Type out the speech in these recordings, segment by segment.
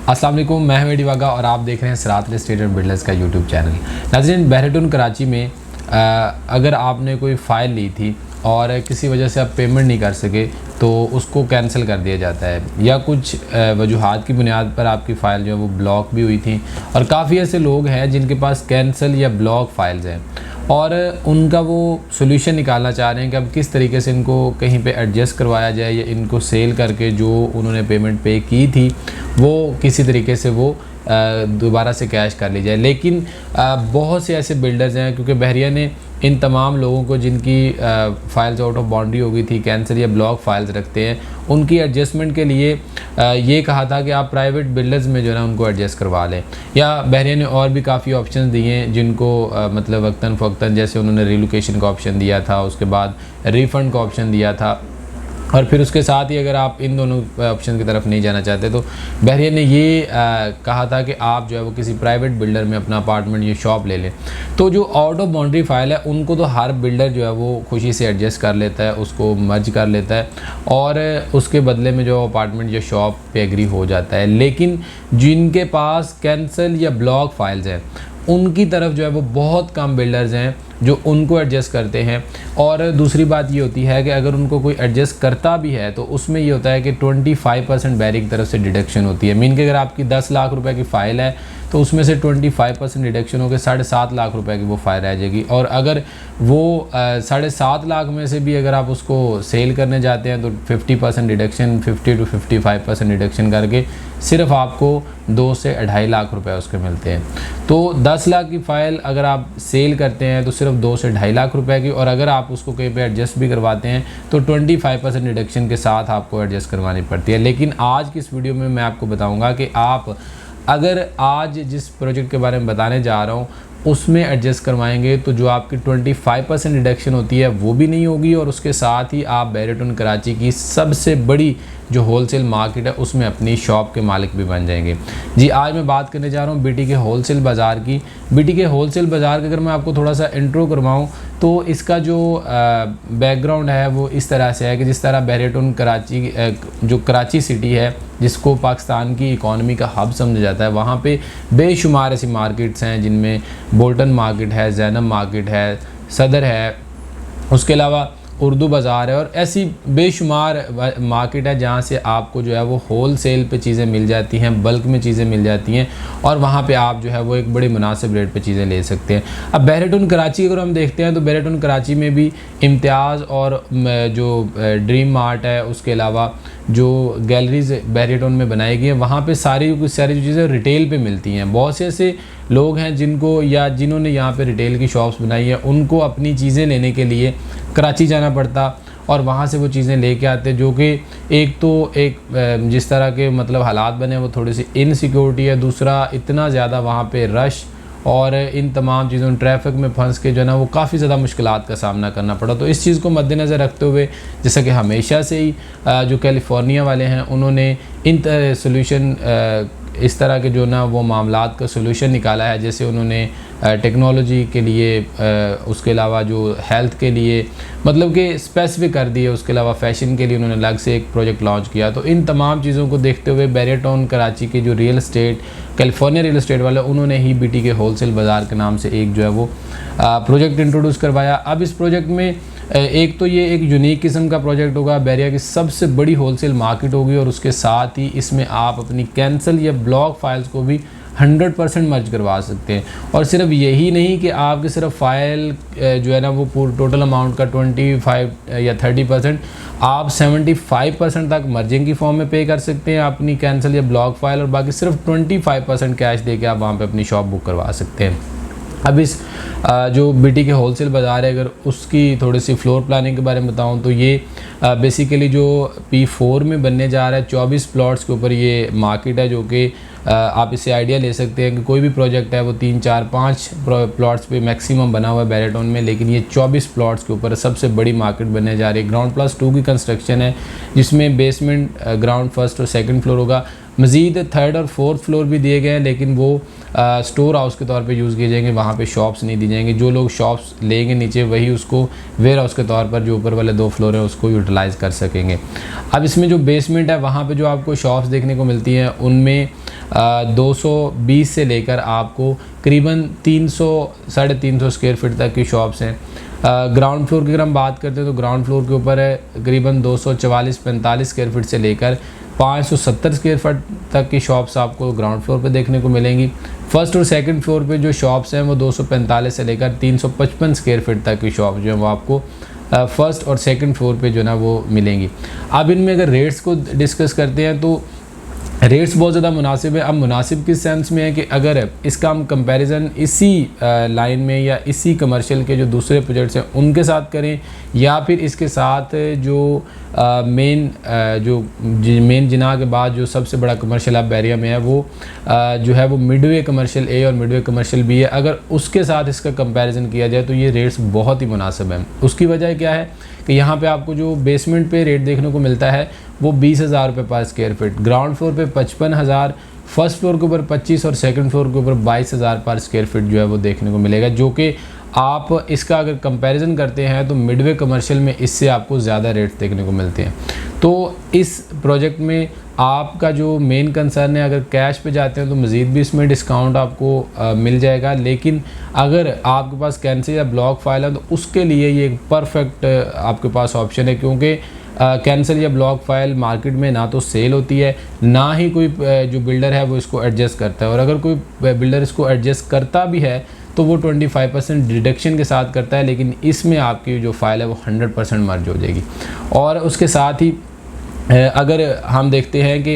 अस्सलाम वालेकुम, मैं हूं एडिवागा और आप देख रहे हैं सिरात रियल एस्टेट एंड बिल्डर्स का यूट्यूब चैनल। नाज़रीन, बहरेटून कराची में अगर आपने कोई फ़ाइल ली थी और किसी वजह से आप पेमेंट नहीं कर सके तो उसको कैंसिल कर दिया जाता है, या कुछ वजूहात की बुनियाद पर आपकी फ़ाइल जो है वो ब्लॉक भी हुई थी। और काफ़ी ऐसे लोग हैं जिनके पास कैंसिल या ब्लॉक फ़ाइल्स हैं और उनका वो सोल्यूशन निकालना चाह रहे हैं कि अब किस तरीके से इनको कहीं पे एडजस्ट करवाया जाए या इनको सेल करके जो उन्होंने पेमेंट पे की थी वो किसी तरीके से वो दोबारा से कैश कर ली जाए। लेकिन बहुत से ऐसे बिल्डर्स हैं, क्योंकि बहरिया ने इन तमाम लोगों को जिनकी फ़ाइल्स आउट ऑफ बाउंड्री हो गई थी, कैंसिल या ब्लॉक फ़ाइल्स रखते हैं, उनकी एडजस्टमेंट के लिए ये कहा था कि आप प्राइवेट बिल्डर्स में जो है ना उनको एडजस्ट करवा लें। या बहरिया ने और भी काफ़ी ऑप्शन दिए हैं जिनको मतलब वक्तन फ़वक्तन, जैसे उन्होंने रिलोकेशन का ऑप्शन दिया था, उसके बाद रिफ़ंड का ऑप्शन दिया था, और फिर उसके साथ ही अगर आप इन दोनों ऑप्शन की तरफ नहीं जाना चाहते तो बहरिया ने ये कहा था कि आप जो है वो किसी प्राइवेट बिल्डर में अपना अपार्टमेंट या शॉप ले लें। तो जो आउट ऑफ बाउंड्री फ़ाइल है उनको तो हर बिल्डर जो है वो खुशी से एडजस्ट कर लेता है, उसको मर्ज कर लेता है और उसके बदले में जो अपार्टमेंट या शॉप पे एग्री हो जाता है। लेकिन जिनके पास कैंसिल या ब्लॉक फ़ाइल्स हैं उनकी तरफ जो है वो बहुत कम बिल्डर्स हैं जो उनको एडजस्ट करते हैं। और दूसरी बात ये होती है कि अगर उनको कोई एडजस्ट करता भी है तो उसमें ये होता है कि 25% बैरी की तरफ से डिडक्शन होती है। मीन कि अगर आपकी 10 लाख रुपए की फ़ाइल है तो उसमें से 25% डिडक्शन होकर 7.5 लाख रुपए की वो फ़ाइल रह जाएगी। और अगर वो 7.5 लाख में से भी अगर आप उसको सेल करने जाते हैं तो 50% डिडक्शन, 50 to 55% डिडक्शन करके सिर्फ आपको 2 से 2.5 लाख रुपए उसके मिलते हैं। तो 10 लाख की फ़ाइल अगर आप सेल करते हैं तो सिर्फ 2 से 2.5 लाख रुपए की, और अगर आप उसको कहीं पे एडजस्ट भी करवाते हैं तो 25% डिडक्शन के साथ आपको एडजस्ट करवानी पड़ती है। लेकिन आज की इस वीडियो में मैं आपको बताऊँगा कि आप अगर आज जिस प्रोजेक्ट के बारे में बताने जा रहा हूँ उसमें एडजस्ट करवाएंगे तो जो आपकी 25% डिडक्शन होती है वो भी नहीं होगी, और उसके साथ ही आप बहरेटून कराची की सबसे बड़ी जो होलसेल मार्केट है उसमें अपनी शॉप के मालिक भी बन जाएंगे। जी, आज मैं बात करने जा रहा हूँ बीटी के होलसेल बाज़ार की। बीटी के होलसेल बाज़ार का अगर मैं आपको थोड़ा सा इंट्रो करवाऊँ तो इसका जो बैकग्राउंड है वो इस तरह से है कि जिस तरह बहरेटून कराची जो कराची सिटी है जिसको पाकिस्तान की इकॉनमी का हब समझा जाता है, वहाँ पे बेशुमार ऐसी मार्केट्स हैं जिनमें बोल्टन मार्केट है, जैनब मार्केट है, सदर है, उसके अलावा उर्दू बाज़ार है, और ऐसी बेशुमार मार्केट है जहाँ से आपको जो है वो होल सेल पे चीज़ें मिल जाती हैं, बल्क में चीज़ें मिल जाती हैं, और वहाँ पे आप जो है वो एक बड़े मुनासिब रेट पे चीज़ें ले सकते हैं। अब बहरेटून कराची अगर हम देखते हैं तो बहरेटून कराची में भी इम्तियाज़ और जो ड्रीम मार्ट है, उसके अलावा जो गैलरीज बहरेटून में बनाई गई हैं वहाँ पे सारी जो चीज़ें रिटेल पे मिलती हैं। बहुत से ऐसे लोग हैं जिनको या जिन्होंने यहाँ पे रिटेल की शॉप्स बनाई है उनको अपनी चीज़ें लेने के लिए कराची जाना पड़ता और वहाँ से वो चीज़ें लेके आते, जो कि एक जिस तरह के मतलब हालात बने वो थोड़ी सी इनसिक्योरिटी है, दूसरा इतना ज़्यादा वहाँ पे रश और इन तमाम चीज़ों ट्रैफिक में फंस के जो है ना वो काफ़ी ज़्यादा मुश्किलात का सामना करना पड़ा। तो इस चीज़ को मद्देनज़र रखते हुए जैसा कि हमेशा से ही जो कैलिफोर्निया वाले हैं उन्होंने इन सोल्यूशन इस तरह के जो ना वो मामलात का सोल्यूशन निकाला है। जैसे उन्होंने टेक्नोलॉजी के लिए, उसके अलावा जो हेल्थ के लिए मतलब कि स्पेसिफिक कर दिए, उसके अलावा फ़ैशन के लिए उन्होंने अलग से एक प्रोजेक्ट लॉन्च किया। तो इन तमाम चीज़ों को देखते हुए बहरेटून कराची के जो real estate California real estate वाले उन्होंने ही बीटी के होलसेल बाज़ार के नाम से एक जो है वो प्रोजेक्ट इंट्रोड्यूस करवाया। अब इस प्रोजेक्ट में एक तो ये एक यूनिक किस्म का प्रोजेक्ट होगा, बहरिया की सबसे बड़ी होलसेल मार्केट होगी, और उसके साथ ही इसमें आप अपनी कैंसिल या ब्लॉक फाइल्स को भी 100% मर्ज करवा सकते हैं। और सिर्फ यही नहीं कि आपकी सिर्फ फ़ाइल जो है ना वो पूरे टोटल अमाउंट का 25 या 30% आप 75% तक मर्जिंग की फॉर्म में पे कर सकते हैं अपनी कैंसिल या ब्लॉक फाइल, और बाकी सिर्फ 25% कैश दे के आप वहाँ पे अपनी शॉप बुक करवा सकते हैं। अब इस जो बीटी के होलसेल बाज़ार है अगर उसकी थोड़ी सी फ्लोर प्लानिंग के बारे में बताऊं तो ये बेसिकली जो P4 में बनने जा रहा है 24 प्लॉट्स के ऊपर ये मार्केट है, जो कि आप इससे आइडिया ले सकते हैं कि कोई भी प्रोजेक्ट है वो 3, 4, 5 प्लॉट्स पे मैक्सिमम बना हुआ है बहरेटून में, लेकिन ये 24 प्लॉट्स के ऊपर सबसे बड़ी मार्केट बनने जा रही है। ग्राउंड +2 की कंस्ट्रक्शन है जिसमें बेसमेंट, ग्राउंड फर्स्ट और सेकंड फ्लोर होगा। मज़ीद 3rd और 4th फ्लोर भी दिए गए हैं, लेकिन वो स्टोर हाउस के तौर पे यूज़ किए जाएंगे, वहाँ पे शॉप्स नहीं दी जाएंगी। जो लोग शॉप्स लेंगे नीचे वही उसको वेयर हाउस के तौर पर जो ऊपर वाले 2 फ्लोर हैं उसको यूटिलाइज़ कर सकेंगे। अब इसमें जो बेसमेंट है वहाँ पे जो आपको शॉप्स देखने को मिलती हैं उनमें 220 से लेकर आपको करीबन 300 साढ़े 300 स्क्वायर फीट तक की शॉप्स हैं। ग्राउंड फ्लोर की अगर हम बात करते हैं तो ग्राउंड फ्लोर के ऊपर है करीबन 244-45 स्क्वायर फीट से लेकर 570 स्क्वायर फीट तक की शॉप्स आपको ग्राउंड फ्लोर पे देखने को मिलेंगी। फर्स्ट और सेकंड फ्लोर पे जो शॉप्स हैं वो 245 से लेकर 355 स्क्वायर फीट तक की शॉप जो है वो आपको फर्स्ट और सेकंड फ्लोर पे जो है ना वो मिलेंगी। अब इनमें अगर रेट्स को डिस्कस करते हैं तो रेट्स बहुत ज़्यादा मुनासिब है। अब मुनासिब किस सेंस में है कि अगर इसका हम कंपैरिजन इसी लाइन में या इसी कमर्शियल के जो दूसरे प्रोजेक्ट्स हैं उनके साथ करें या फिर इसके साथ जो मेन जिना के बाद जो सबसे बड़ा कमर्शियल अब बैरिया में है वो जो है वो मिडवे कमर्शियल ए और मिडवे कमर्शियल बी है, अगर उसके साथ इसका कंपैरिजन किया जाए तो ये रेट्स बहुत ही मुनासिब हैं। उसकी वजह क्या है कि यहाँ पे आपको जो बेसमेंट पे रेट देखने को मिलता है वो 20,000 रुपये पर स्क्वायर फीट, ग्राउंड फ्लोर पे 55,000, फर्स्ट फ्लोर के ऊपर 25 और सेकंड फ्लोर के ऊपर 22,000 पर स्क्वायर फीट जो है वो देखने को मिलेगा, जो कि आप इसका अगर कंपैरिजन करते हैं तो मिडवे कमर्शियल में इससे आपको ज़्यादा रेट्स देखने को मिलते हैं। तो इस प्रोजेक्ट में आपका जो मेन कंसर्न है, अगर कैश पे जाते हैं तो मज़ीद भी इसमें डिस्काउंट आपको मिल जाएगा, लेकिन अगर आपके पास कैंसिल या ब्लॉक फाइल है तो उसके लिए ये एक परफेक्ट आपके पास ऑप्शन है, क्योंकि कैंसिल या ब्लॉक फाइल मार्केट में ना तो सेल होती है ना ही कोई जो बिल्डर है वो इसको एडजस्ट करता है, और अगर कोई बिल्डर इसको एडजस्ट करता भी है तो वो 25% डिडक्शन के साथ करता है, लेकिन इसमें आपकी जो फाइल है वो 100% मर्ज हो जाएगी। और उसके साथ ही अगर हम देखते हैं कि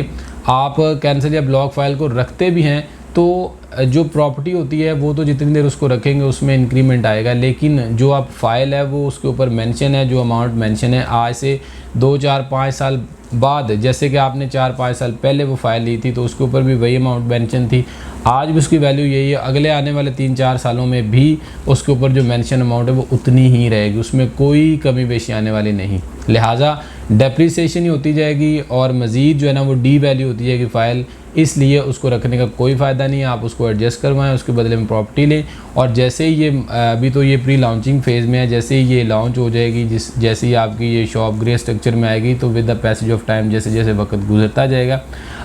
आप कैंसिल या ब्लॉक फाइल को रखते भी हैं तो जो प्रॉपर्टी होती है वो तो जितनी देर उसको रखेंगे उसमें इंक्रीमेंट आएगा, लेकिन जो आप फाइल है वो उसके ऊपर मेंशन है, जो अमाउंट मेंशन है आज से 2, 4, 5 साल बाद, जैसे कि आपने 4-5 साल पहले वो फाइल ली थी तो उसके ऊपर भी वही अमाउंट मेंशन थी, आज भी उसकी वैल्यू यही है, अगले आने वाले 3-4 सालों में भी उसके ऊपर जो मेंशन अमाउंट है वो उतनी ही रहेगी, उसमें कोई कमी बेशी आने वाली नहीं। लिहाजा डेप्रिसिएशन ही होती जाएगी और मज़ीद जो है ना वो डी वैल्यू होती जाएगी फ़ाइल, इसलिए उसको रखने का कोई फ़ायदा नहीं है। आप उसको एडजस्ट करवाएं, उसके बदले में प्रॉपर्टी लें, और जैसे ही ये अभी तो ये प्री लॉन्चिंग फेज़ में है, जैसे ही ये लॉन्च हो जाएगी, जैसे ही आपकी ये शॉप ग्रे स्ट्रक्चर में आएगी तो with the passage of time जैसे जैसे वक्त गुजरता जाएगा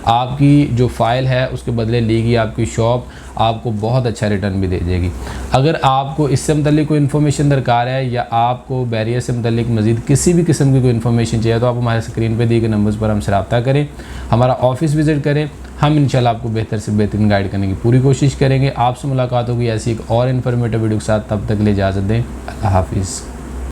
आपकी जो फ़ाइल है उसके बदले ली गई आपकी शॉप आपको बहुत अच्छा रिटर्न भी दे देगी। अगर आपको इससे मुतल्लिक कोई इन्फॉर्मेशन दरकार है या आपको बैरियर से मुतल्लिक मज़ीद किसी भी किस्म की कोई इन्फॉर्मेशन चाहिए तो आप हमारे स्क्रीन पे दिए गए नंबर्स पर हमसे रब्ता करें, हमारा ऑफिस विज़िट करें, हम इंशाल्लाह आपको बेहतर से बेहतरीन गाइड करने की पूरी कोशिश करेंगे। आपसे मुलाकात होगी ऐसी एक और इन्फॉर्मेटिव वीडियो के साथ, तब तक के लिए इजाज़त दें। अल्लाह हाफिज़।